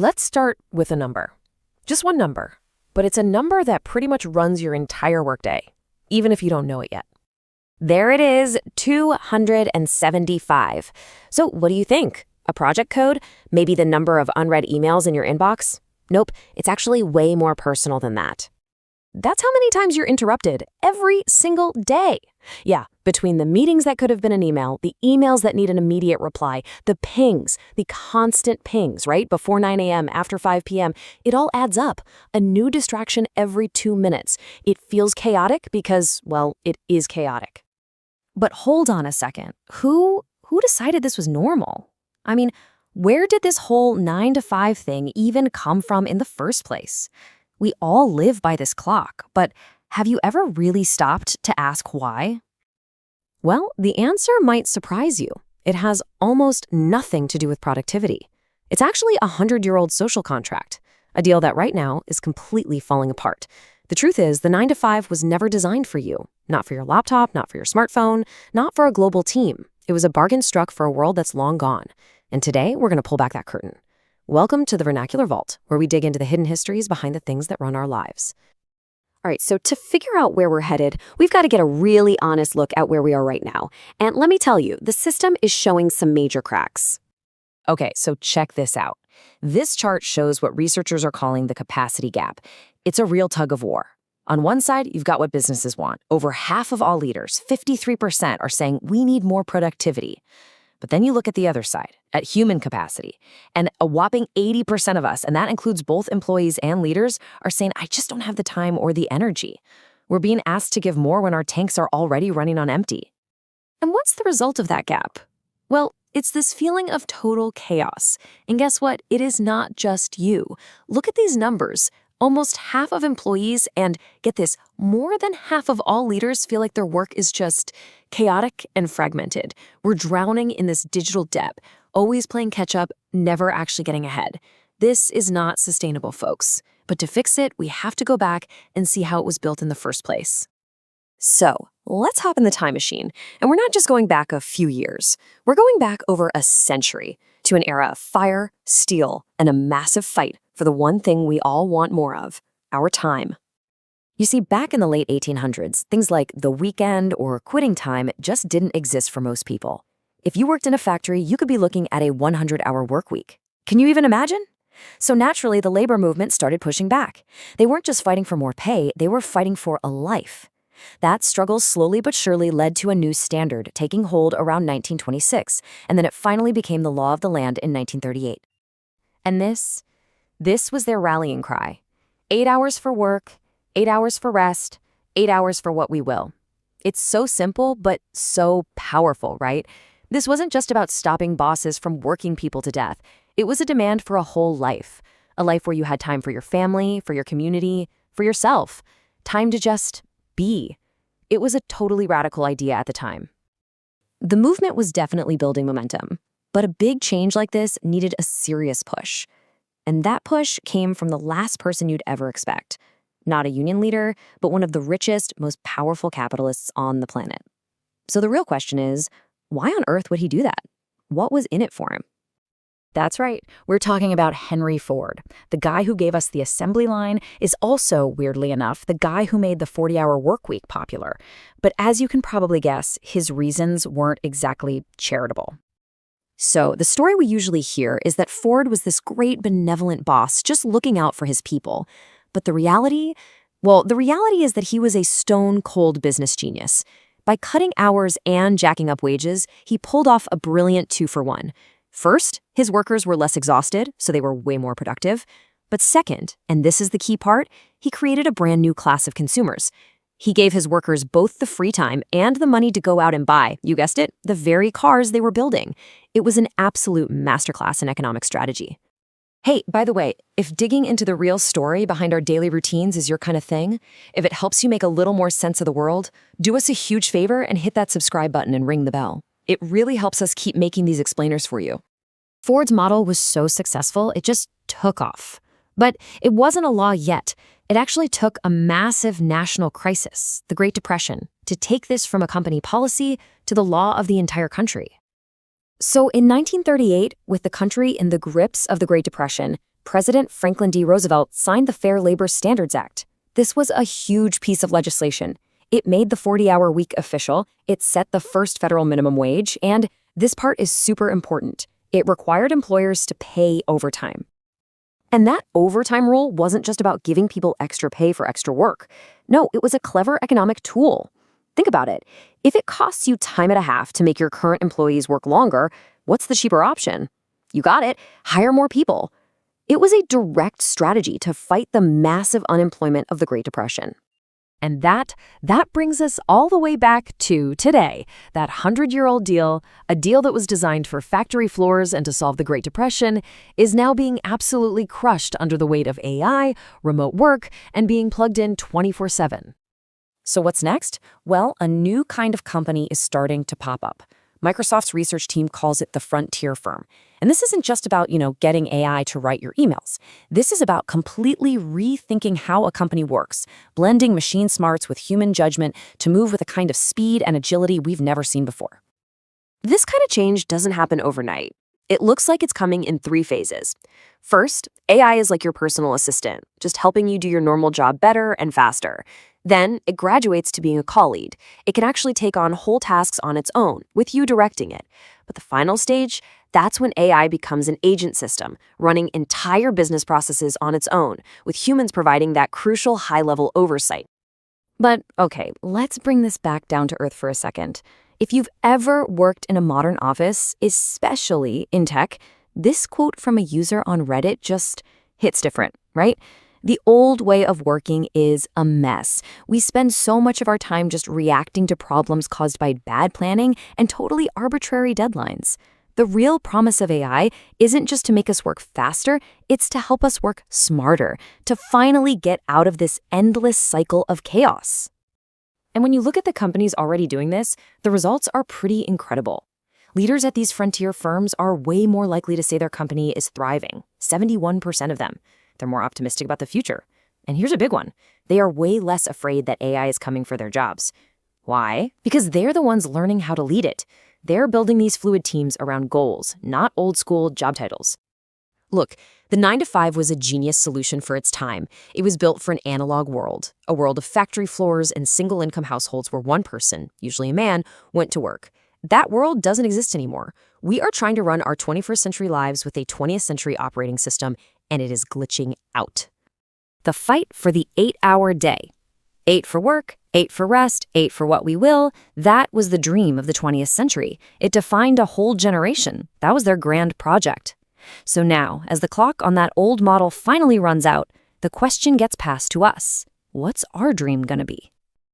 Let's start with a number. Just one number. But it's a number that pretty much runs your entire workday, even if you don't know it yet. There it is, 275. So what do you think? A project code? Maybe the number of unread emails in your inbox? Nope, it's actually way more personal than that. That's how many times you're interrupted every single day. Yeah, between the meetings that could have been an email, the emails that need an immediate reply, the pings, the constant pings, right? Before 9 a.m., after 5 p.m., it all adds up. A new distraction every 2 minutes. It feels chaotic because, well, it is chaotic. But hold on a second. Who decided this was normal? I mean, where did this whole 9 to 5 thing even come from in the first place? We all live by this clock, but have you ever really stopped to ask why? Well, the answer might surprise you. It has almost nothing to do with productivity. It's actually a 100-year-old social contract, a deal that right now is completely falling apart. The truth is, the 9 to 5 was never designed for you. Not for your laptop, not for your smartphone, not for a global team. It was a bargain struck for a world that's long gone. And today, we're going to pull back that curtain. Welcome to the Vernacular Vault, where we dig into the hidden histories behind the things that run our lives. All right, so to figure out where we're headed, we've got to get a really honest look at where we are right now. And let me tell you, the system is showing some major cracks. Okay, so check this out. This chart shows what researchers are calling the capacity gap. It's a real tug of war. On one side, you've got what businesses want. Over half of all leaders, 53%, are saying we need more productivity. But then you look at the other side, at human capacity, and a whopping 80% of us, and that includes both employees and leaders, are saying, I just don't have the time or the energy. We're being asked to give more when our tanks are already running on empty. And what's the result of that gap? Well, it's this feeling of total chaos. And guess what? It is not just you. Look at these numbers. Almost half of employees and, get this, more than half of all leaders feel like their work is just chaotic and fragmented. We're drowning in this digital debt, always playing catch up, never actually getting ahead. This is not sustainable, folks. But to fix it, we have to go back and see how it was built in the first place. So, let's hop in the time machine. And we're not just going back a few years. We're going back over a century to an era of fire, steel, and a massive fight for the one thing we all want more of, our time. You see, back in the late 1800s, things like the weekend or quitting time just didn't exist for most people. If you worked in a factory, you could be looking at a 100-hour work week. Can you even imagine? So naturally, the labor movement started pushing back. They weren't just fighting for more pay, they were fighting for a life. That struggle slowly but surely led to a new standard taking hold around 1926, and then it finally became the law of the land in 1938. And this was their rallying cry. 8 hours for work, 8 hours for rest, 8 hours for what we will. It's so simple, but so powerful, right? This wasn't just about stopping bosses from working people to death. It was a demand for a whole life. A life where you had time for your family, for your community, for yourself. Time to just be. It was a totally radical idea at the time. The movement was definitely building momentum, but a big change like this needed a serious push. And that push came from the last person you'd ever expect. Not a union leader, but one of the richest, most powerful capitalists on the planet. So the real question is, why on earth would he do that? What was in it for him? That's right. We're talking about Henry Ford. The guy who gave us the assembly line is also, weirdly enough, the guy who made the 40-hour workweek popular. But as you can probably guess, his reasons weren't exactly charitable. So the story we usually hear is that Ford was this great benevolent boss just looking out for his people. But the reality? Well, the reality is that he was a stone-cold business genius. By cutting hours and jacking up wages, he pulled off a brilliant 2-for-1. First, his workers were less exhausted, so they were way more productive. But second, and this is the key part, he created a brand new class of consumers. He gave his workers both the free time and the money to go out and buy, you guessed it, the very cars they were building. It was an absolute masterclass in economic strategy. Hey, by the way, if digging into the real story behind our daily routines is your kind of thing, if it helps you make a little more sense of the world, do us a huge favor and hit that subscribe button and ring the bell. It really helps us keep making these explainers for you. Ford's model was so successful, it just took off. But it wasn't a law yet. It actually took a massive national crisis, the Great Depression, to take this from a company policy to the law of the entire country. So in 1938, with the country in the grips of the Great Depression, President Franklin D. Roosevelt signed the Fair Labor Standards Act. This was a huge piece of legislation. It made the 40-hour week official, it set the first federal minimum wage, and this part is super important. It required employers to pay overtime. And that overtime rule wasn't just about giving people extra pay for extra work. No, it was a clever economic tool. Think about it. If it costs you time and a half to make your current employees work longer, what's the cheaper option? You got it. Hire more people. It was a direct strategy to fight the massive unemployment of the Great Depression. And that brings us all the way back to today, that 100-year-old deal, a deal that was designed for factory floors and to solve the Great Depression, is now being absolutely crushed under the weight of AI, remote work, and being plugged in 24/7. So what's next? Well, a new kind of company is starting to pop up. Microsoft's research team calls it the frontier firm. And this isn't just about, getting AI to write your emails. This is about completely rethinking how a company works, blending machine smarts with human judgment to move with a kind of speed and agility we've never seen before. This kind of change doesn't happen overnight. It looks like it's coming in 3 phases. First, AI is like your personal assistant, just helping you do your normal job better and faster. Then, it graduates to being a call lead. It can actually take on whole tasks on its own, with you directing it. But the final stage, that's when AI becomes an agent system, running entire business processes on its own, with humans providing that crucial high-level oversight. But, okay, let's bring this back down to earth for a second. If you've ever worked in a modern office, especially in tech, this quote from a user on Reddit just hits different, right? The old way of working is a mess. We spend so much of our time just reacting to problems caused by bad planning and totally arbitrary deadlines. The real promise of AI isn't just to make us work faster, it's to help us work smarter, to finally get out of this endless cycle of chaos. And when you look at the companies already doing this, the results are pretty incredible. Leaders at these frontier firms are way more likely to say their company is thriving, 71% of them. They're more optimistic about the future. And here's a big one. They are way less afraid that AI is coming for their jobs. Why? Because they're the ones learning how to lead it. They're building these fluid teams around goals, not old-school job titles. Look, the 9-to-5 was a genius solution for its time. It was built for an analog world, a world of factory floors and single-income households where one person, usually a man, went to work. That world doesn't exist anymore. We are trying to run our 21st century lives with a 20th century operating system, and it is glitching out. The fight for the 8-hour day. 8 for work, 8 for rest, 8 for what we will, that was the dream of the 20th century. It defined a whole generation. That was their grand project. So now, as the clock on that old model finally runs out, the question gets passed to us. What's our dream gonna be?